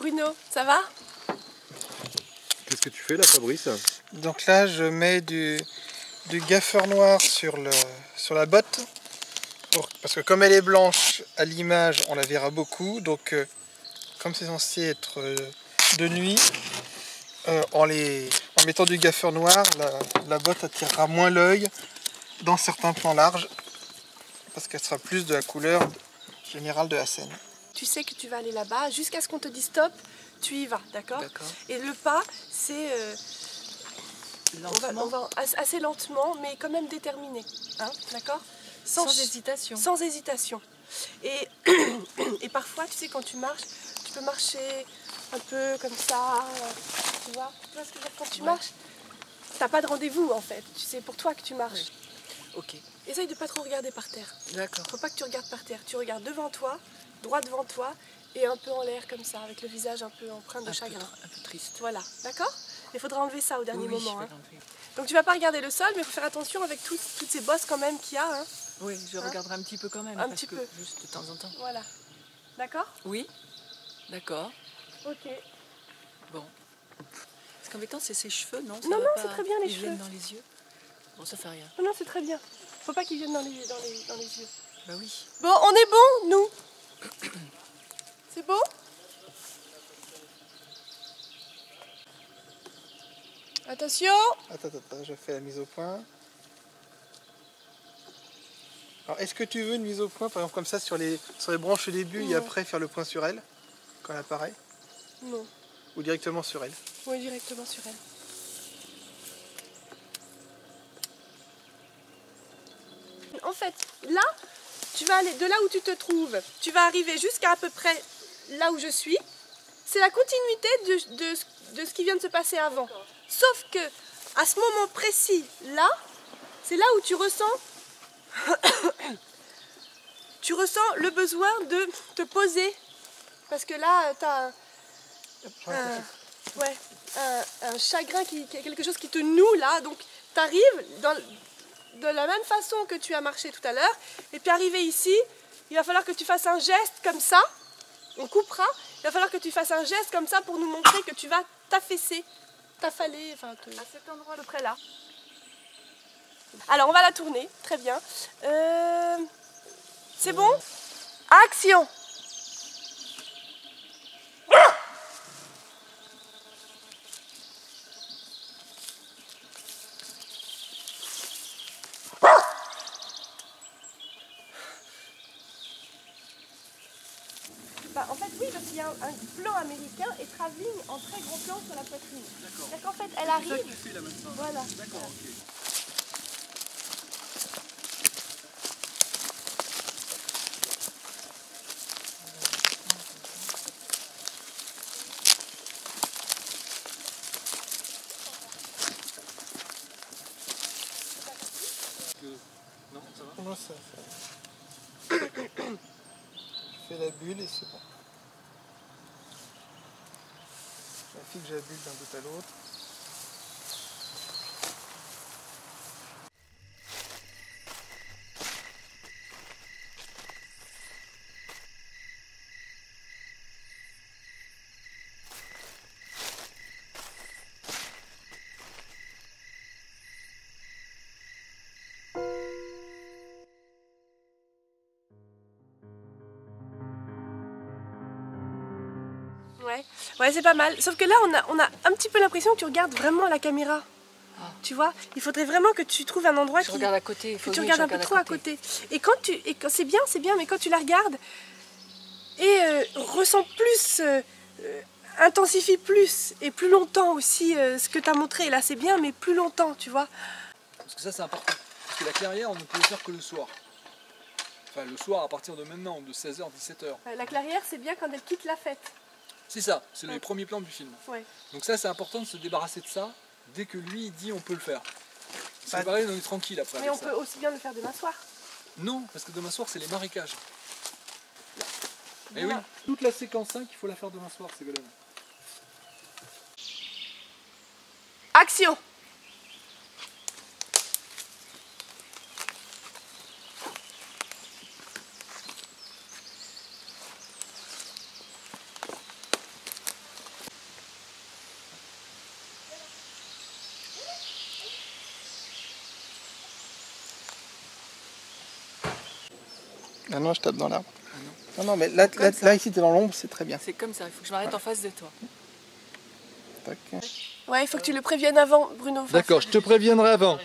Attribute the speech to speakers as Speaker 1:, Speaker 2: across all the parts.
Speaker 1: Bruno, ça va?
Speaker 2: Qu'est-ce que tu fais là, Fabrice?
Speaker 3: Donc là, je mets du gaffeur noir sur la botte. Parce que comme elle est blanche, à l'image, on la verra beaucoup. Donc, comme c'est censé être de nuit, en mettant du gaffeur noir, la botte attirera moins l'œil dans certains plans larges. Parce qu'elle sera plus de la couleur générale de la scène.
Speaker 1: Tu sais que tu vas aller là-bas, jusqu'à ce qu'on te dise stop, tu y vas, d'accord? Et le pas, c'est... on va assez lentement, mais quand même déterminé, hein, d'accord? Sans hésitation. Sans hésitation. Et parfois, tu sais, quand tu marches, tu peux marcher un peu comme ça, tu vois ce que je veux dire? Quand tu marches, t'as pas de rendez-vous en fait, c'est pour toi que tu marches.
Speaker 4: Ok.
Speaker 1: Essaye de pas trop regarder par terre. D'accord. Faut pas que tu regardes par terre, tu regardes devant toi, droit devant toi, et un peu en l'air comme ça, avec le visage un peu empreint de chagrin.
Speaker 4: Un peu triste.
Speaker 1: Voilà, d'accord? Il faudra enlever ça au dernier moment.
Speaker 4: Je
Speaker 1: hein.
Speaker 4: vais l'enlever.
Speaker 1: Donc tu vas pas regarder le sol, mais il faut faire attention avec toutes ces bosses quand même qu'il y a. Hein.
Speaker 4: Oui, je regarderai un petit peu quand même.
Speaker 1: Un petit peu.
Speaker 4: Juste de temps en temps.
Speaker 1: Voilà. D'accord?
Speaker 4: Oui. D'accord.
Speaker 1: Ok.
Speaker 4: Bon. Parce qu'en mettant, c'est ses cheveux, non?
Speaker 1: Non, c'est très bien les cheveux.
Speaker 4: Ils viennent dans les yeux. Bon, ça fait rien.
Speaker 1: Non, c'est très bien. Faut pas qu'ils viennent dans les yeux.
Speaker 4: Bah oui.
Speaker 1: Bon, on est bon, nous? C'est beau? Attention!
Speaker 3: Attends, je fais la mise au point. Alors, est-ce que tu veux une mise au point, par exemple, comme ça, sur les branches au début et après faire le point sur elle, quand elle apparaît?
Speaker 1: Non.
Speaker 3: Ou directement sur elle?
Speaker 1: Oui, directement sur elle. En fait, là, tu vas aller de là où tu te trouves, tu vas arriver jusqu'à peu près là où je suis. C'est la continuité de ce qui vient de se passer avant. Sauf que, à ce moment précis, là, c'est là où tu ressens le besoin de te poser. Parce que là, tu as un chagrin, quelque chose qui te noue là. Donc, tu arrives de la même façon que tu as marché tout à l'heure. Et puis, arrivé ici, il va falloir que tu fasses un geste comme ça. On coupera. Il va falloir que tu fasses un geste comme ça pour nous montrer que tu vas t'affaisser, t'affaler, enfin à cet endroit à peu près là. Alors on va la tourner, très bien. C'est bon? Action! En fait, oui, parce qu'il y a un plan américain et travelling en très gros plan sur la poitrine. D'accord. C'est-à-dire qu'en fait, elle arrive. C'est ça que tu fais là maintenant. Voilà. D'accord, ok.
Speaker 2: Non, ça va?
Speaker 3: Comment ça? Je fais la bulle et c'est bon. La fille que j'ai la bulle d'un bout à l'autre.
Speaker 1: Ouais, c'est pas mal. Sauf que là, on a un petit peu l'impression que tu regardes vraiment la caméra. Ah. Tu vois, il faudrait vraiment que tu trouves un endroit
Speaker 4: Je regarde à côté.
Speaker 1: Que tu regardes un peu trop à côté. Et quand c'est bien, mais quand tu la regardes et ressens plus, intensifie plus et plus longtemps aussi ce que tu as montré. Là, c'est bien, mais plus longtemps, tu vois.
Speaker 2: Parce que ça, c'est important. Parce que la clairière, on ne peut le faire que le soir. Enfin, le soir à partir de maintenant, de 16h, 17h.
Speaker 1: La clairière, c'est bien quand elle quitte la fête.
Speaker 2: C'est ça, c'est les premiers plans du film.
Speaker 1: Ouais.
Speaker 2: Donc ça, c'est important de se débarrasser de ça dès que lui il dit on peut le faire. C'est pareil, on est tranquille après.
Speaker 1: Mais on peut aussi bien le faire demain soir.
Speaker 2: Non, parce que demain soir, c'est les marécages. Et oui, toute la séquence 5, il faut la faire demain soir, c'est Ségolène.
Speaker 1: Action!
Speaker 3: Ah non, je tape dans l'arbre.
Speaker 4: Ah non.
Speaker 3: Non, non, mais là ici, t'es dans l'ombre, c'est très bien.
Speaker 4: C'est comme ça, il faut que je m'arrête en face de toi.
Speaker 3: Tac.
Speaker 1: Ouais, il faut que tu le préviennes avant, Bruno. Enfin,
Speaker 2: D'accord, je te préviendrai avant.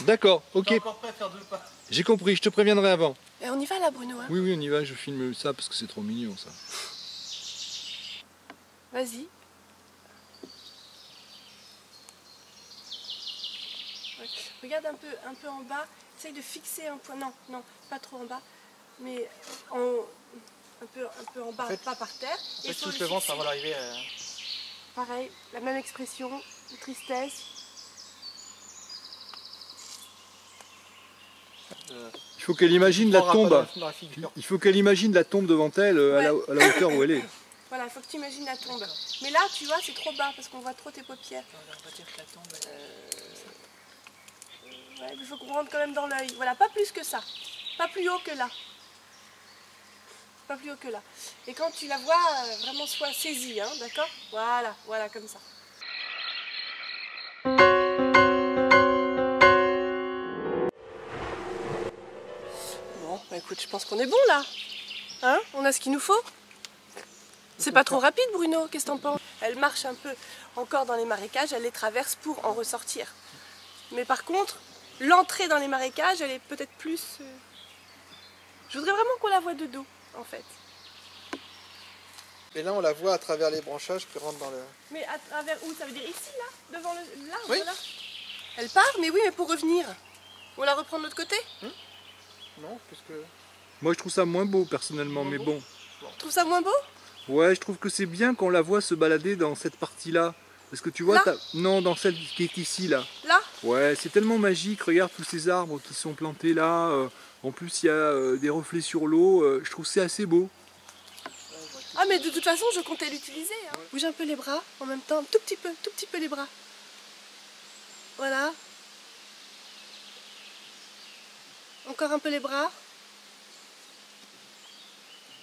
Speaker 2: D'accord, ok.
Speaker 3: T'es encore prêt à faire 2 pas.
Speaker 2: J'ai compris, je te préviendrai avant.
Speaker 1: Et on y va là, Bruno. Hein.
Speaker 2: Oui, oui, on y va, je filme ça parce que c'est trop mignon ça.
Speaker 1: Vas-y. Ouais. Regarde un peu en bas. Essaye de fixer un point. Non, non, pas trop en bas. Mais un peu en bas,
Speaker 3: En fait,
Speaker 1: pas par terre.
Speaker 3: En
Speaker 1: Et
Speaker 3: fait,
Speaker 1: faut
Speaker 3: touche
Speaker 1: le
Speaker 3: le ventre
Speaker 1: fixer.
Speaker 3: avant d'arriver à...
Speaker 1: Pareil, la même expression, de tristesse.
Speaker 2: Il faut qu'elle imagine la tombe.
Speaker 3: Dans la figure.
Speaker 2: Il faut qu'elle imagine la tombe devant elle à la hauteur où elle est.
Speaker 1: Voilà, il faut que tu imagines la tombe. Mais là, tu vois, c'est trop bas parce qu'on voit trop tes paupières.
Speaker 4: On va dire que la tombe.
Speaker 1: Ouais, il faut qu'on rentre quand même dans l'œil. Voilà, pas plus que ça. Pas plus haut que là. Pas plus haut que là. Et quand tu la vois, vraiment sois saisie, hein, d'accord? Voilà, voilà, comme ça. Bon, bah écoute, je pense qu'on est bon là. Hein? On a ce qu'il nous faut. C'est pas trop rapide, Bruno, qu'est-ce que t'en penses? Elle marche un peu encore dans les marécages, elle les traverse pour en ressortir. Mais par contre, l'entrée dans les marécages, elle est peut-être plus... Je voudrais vraiment qu'on la voie de dos, en fait.
Speaker 3: Et là, on la voit à travers les branchages qui rentrent dans le...
Speaker 1: Mais à travers où? Ça veut dire ici, là? Devant l'arbre,
Speaker 3: Oui.
Speaker 1: là? Elle part, mais oui, mais pour revenir. On la reprend de l'autre côté?
Speaker 3: Non, parce que...
Speaker 2: Moi je trouve ça moins beau personnellement, mais bon.
Speaker 1: Tu trouves ça moins beau?
Speaker 2: Ouais, je trouve que c'est bien qu'on la voit se balader dans cette partie-là. Parce que tu vois,
Speaker 1: Là
Speaker 2: non, dans celle qui est ici, là.
Speaker 1: Là?
Speaker 2: Ouais, c'est tellement magique. Regarde tous ces arbres qui sont plantés là. En plus, il y a des reflets sur l'eau. Je trouve que c'est assez beau.
Speaker 1: Ah, mais de toute façon, je comptais l'utiliser. Hein. Bouge un peu les bras en même temps, tout petit peu les bras. Voilà. Encore un peu les bras.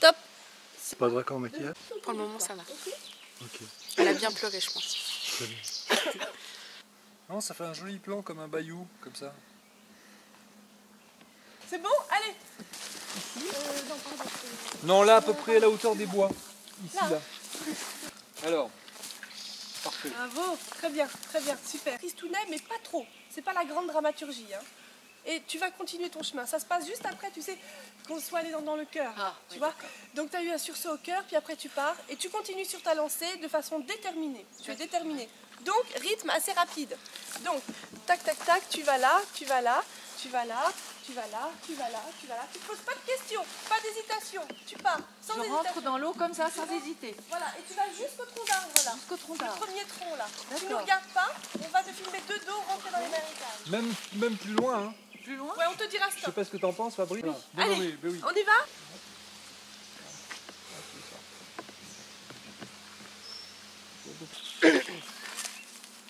Speaker 1: Top.
Speaker 2: Pas de raccord maquillage.
Speaker 4: Pour le moment, ça va.
Speaker 2: Ok.
Speaker 4: Elle a bien pleuré, je pense.
Speaker 2: Non, ça fait un joli plan comme un bayou, comme ça.
Speaker 1: C'est bon? Allez.
Speaker 2: Non, là, à peu près à la hauteur des bois. Ici,
Speaker 1: Là.
Speaker 2: là. Alors, parfait.
Speaker 1: Bravo, très bien, super. Tristounet, mais pas trop. C'est pas la grande dramaturgie. Hein. Et tu vas continuer ton chemin. Ça se passe juste après, tu sais, qu'on soit allé dans le cœur.
Speaker 4: Ah,
Speaker 1: tu
Speaker 4: oui,
Speaker 1: vois. Donc tu as eu un sursaut au cœur, puis après tu pars et tu continues sur ta lancée de façon déterminée. Tu es déterminé. Donc rythme assez rapide. Donc tac tac tac, tu vas là, tu vas là, tu vas là, tu vas là, tu vas là, tu vas là. Tu te poses pas de questions, pas d'hésitation. Tu pars sans
Speaker 4: Je
Speaker 1: hésitation.
Speaker 4: rentre dans l'eau comme ça, sans hésiter.
Speaker 1: Voilà, et tu vas jusqu'au tronc d'arbre là.
Speaker 4: Jusqu'au tronc
Speaker 1: Le
Speaker 4: d'arbre.
Speaker 1: premier tronc là. Tu ne
Speaker 4: D'accord.
Speaker 1: regardes pas, on va te filmer de dos, rentrer dans les marécages.
Speaker 2: Même plus loin, hein.
Speaker 4: Plus loin?
Speaker 1: Ouais, on te dira
Speaker 2: Je sais
Speaker 1: stop.
Speaker 2: pas ce que t'en penses, Fabrice. Bon,
Speaker 1: Allez.
Speaker 2: oui, ben oui.
Speaker 1: On y va?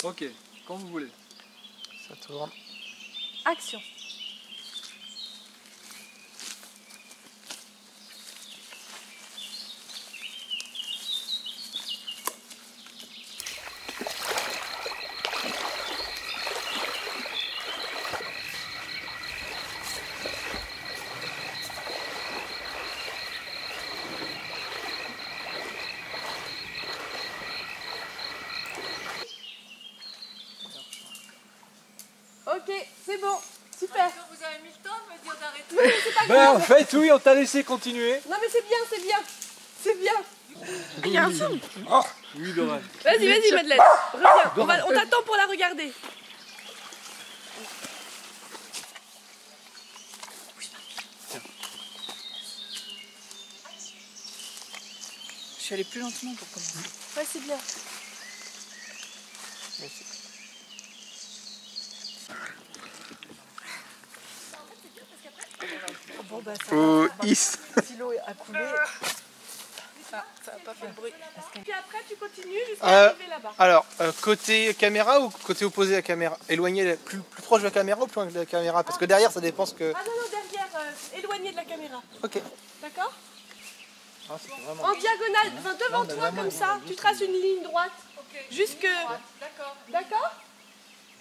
Speaker 2: Ok, quand vous voulez.
Speaker 3: Ça tourne.
Speaker 1: Action. Ok, c'est bon. Super.
Speaker 4: Vous avez mis le temps de me dire d'arrêter.
Speaker 1: Mais c'est pas
Speaker 2: Ben
Speaker 1: grave.
Speaker 2: en fait, oui, on t'a laissé continuer.
Speaker 1: Non mais c'est bien, c'est bien. C'est bien. Il y a un film.
Speaker 2: Oui, Dora.
Speaker 1: Vas-y, vas-y Madeleine. Reviens. On t'attend pour la regarder.
Speaker 4: Je suis allée plus lentement pour commencer.
Speaker 1: Ouais, c'est bien.
Speaker 4: Bon, bah, ça
Speaker 3: Oh,
Speaker 4: va.
Speaker 3: is.
Speaker 4: Si l'eau a coulé, ça n'a pas fait de bruit.
Speaker 1: Puis après, tu continues jusqu'à
Speaker 3: Euh,
Speaker 1: arriver là-bas.
Speaker 3: Alors, côté caméra ou côté opposé à la caméra? Éloigné, plus proche de la caméra ou plus loin de la caméra? Parce que derrière, ça dépend ce que...
Speaker 1: Ah non, non, derrière, éloigné de la caméra.
Speaker 3: Ok.
Speaker 1: D'accord?
Speaker 3: Ah, c'est vraiment...
Speaker 1: En diagonale, enfin devant toi comme ça, tu traces une ligne droite. Jusque.
Speaker 4: D'accord.
Speaker 1: D'accord?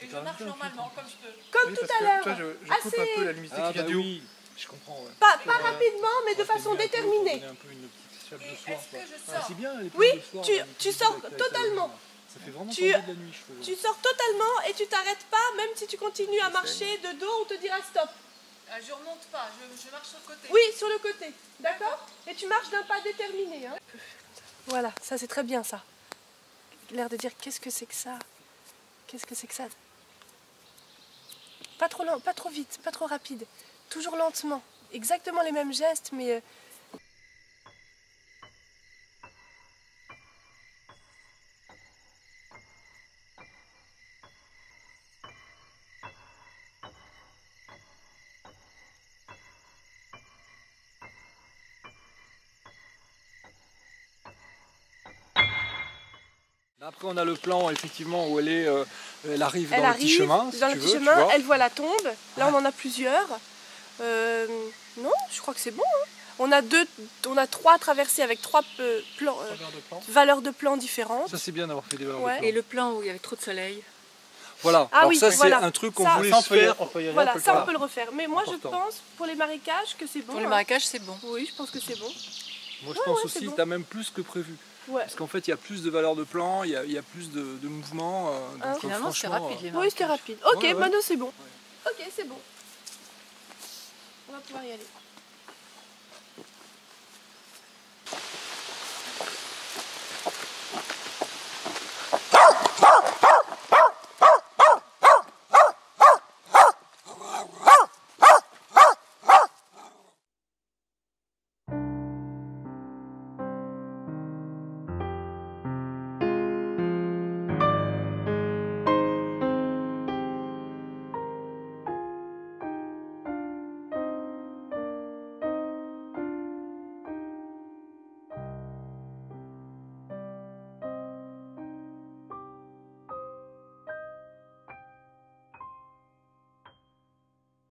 Speaker 4: Et je marche normalement, comme je peux.
Speaker 1: Comme
Speaker 3: Oui,
Speaker 1: tout
Speaker 3: parce
Speaker 1: à
Speaker 3: que,
Speaker 1: l'heure.
Speaker 3: tu vois, je coupe un peu la luminosité
Speaker 2: Ah,
Speaker 3: qui vient
Speaker 2: bah
Speaker 3: du haut.
Speaker 2: oui. Je comprends, ouais.
Speaker 1: Pas rapidement, mais de façon déterminée.
Speaker 2: Un peu une petite chape de
Speaker 4: Et
Speaker 2: soir,
Speaker 4: est-ce
Speaker 2: quoi.
Speaker 4: que je
Speaker 2: Ah,
Speaker 4: sors?
Speaker 2: c'est bien, les
Speaker 1: Oui,
Speaker 2: plantes de soir,
Speaker 1: tu sors totalement.
Speaker 2: Ça fait vraiment
Speaker 1: Tu-
Speaker 2: tomber de la nuit, je trouve.
Speaker 1: Tu sors totalement et tu t'arrêtes pas, même si tu continues à marcher de dos, on te dira stop.
Speaker 4: Ah, je remonte pas, je marche sur le côté.
Speaker 1: Oui, sur le côté, d'accord? Et tu marches d'un pas déterminé. Hein. Voilà, ça c'est très bien ça. L'air de dire qu'est-ce que c'est que ça? Qu'est-ce que c'est que ça? Pas trop lent, pas trop vite, pas trop rapide. Toujours lentement. Exactement les mêmes gestes, mais...
Speaker 2: Après, on a le plan, effectivement, où elle arrive
Speaker 1: Elle
Speaker 2: dans le petit
Speaker 1: arrive
Speaker 2: chemin, si
Speaker 1: dans le
Speaker 2: tu
Speaker 1: petit
Speaker 2: veux, tu
Speaker 1: chemin,
Speaker 2: vois.
Speaker 1: elle voit la tombe. Là, on en a plusieurs. Non, je crois que c'est bon. Hein. On a 3 traversées avec 3 plans, valeurs de plans différentes.
Speaker 2: Ça, c'est bien d'avoir fait des valeurs
Speaker 1: Ouais.
Speaker 2: de plan.
Speaker 4: Et le plan où il y avait trop de soleil.
Speaker 2: Voilà,
Speaker 1: Ah
Speaker 2: alors
Speaker 1: oui,
Speaker 2: ça, c'est
Speaker 1: voilà.
Speaker 2: un truc qu'on
Speaker 1: Ça,
Speaker 2: voulait
Speaker 3: Ça,
Speaker 2: se faire.
Speaker 3: on peut y aller,
Speaker 1: Voilà,
Speaker 3: on peut le
Speaker 1: ça
Speaker 3: faire.
Speaker 1: on peut le refaire. Mais moi,
Speaker 2: Important.
Speaker 1: je pense, pour les marécages, que c'est bon.
Speaker 4: Pour les
Speaker 1: hein.
Speaker 4: marécages, c'est bon.
Speaker 1: Oui, je pense que c'est bon.
Speaker 2: Moi, je
Speaker 1: Ouais,
Speaker 2: pense
Speaker 1: ouais,
Speaker 2: aussi
Speaker 1: c'est
Speaker 2: que
Speaker 1: bon.
Speaker 2: tu as même plus que prévu.
Speaker 1: Ouais.
Speaker 2: Parce qu'en fait, il y a plus de valeurs de plan, il y a plus de mouvements. Donc,
Speaker 4: Finalement, c'était
Speaker 2: franchement,
Speaker 4: rapide les
Speaker 1: Oui,
Speaker 4: marécages.
Speaker 1: c'était rapide. Ok,
Speaker 2: Ouais, ouais.
Speaker 1: Mano, c'est bon. Ok, c'est bon. On va pouvoir y aller.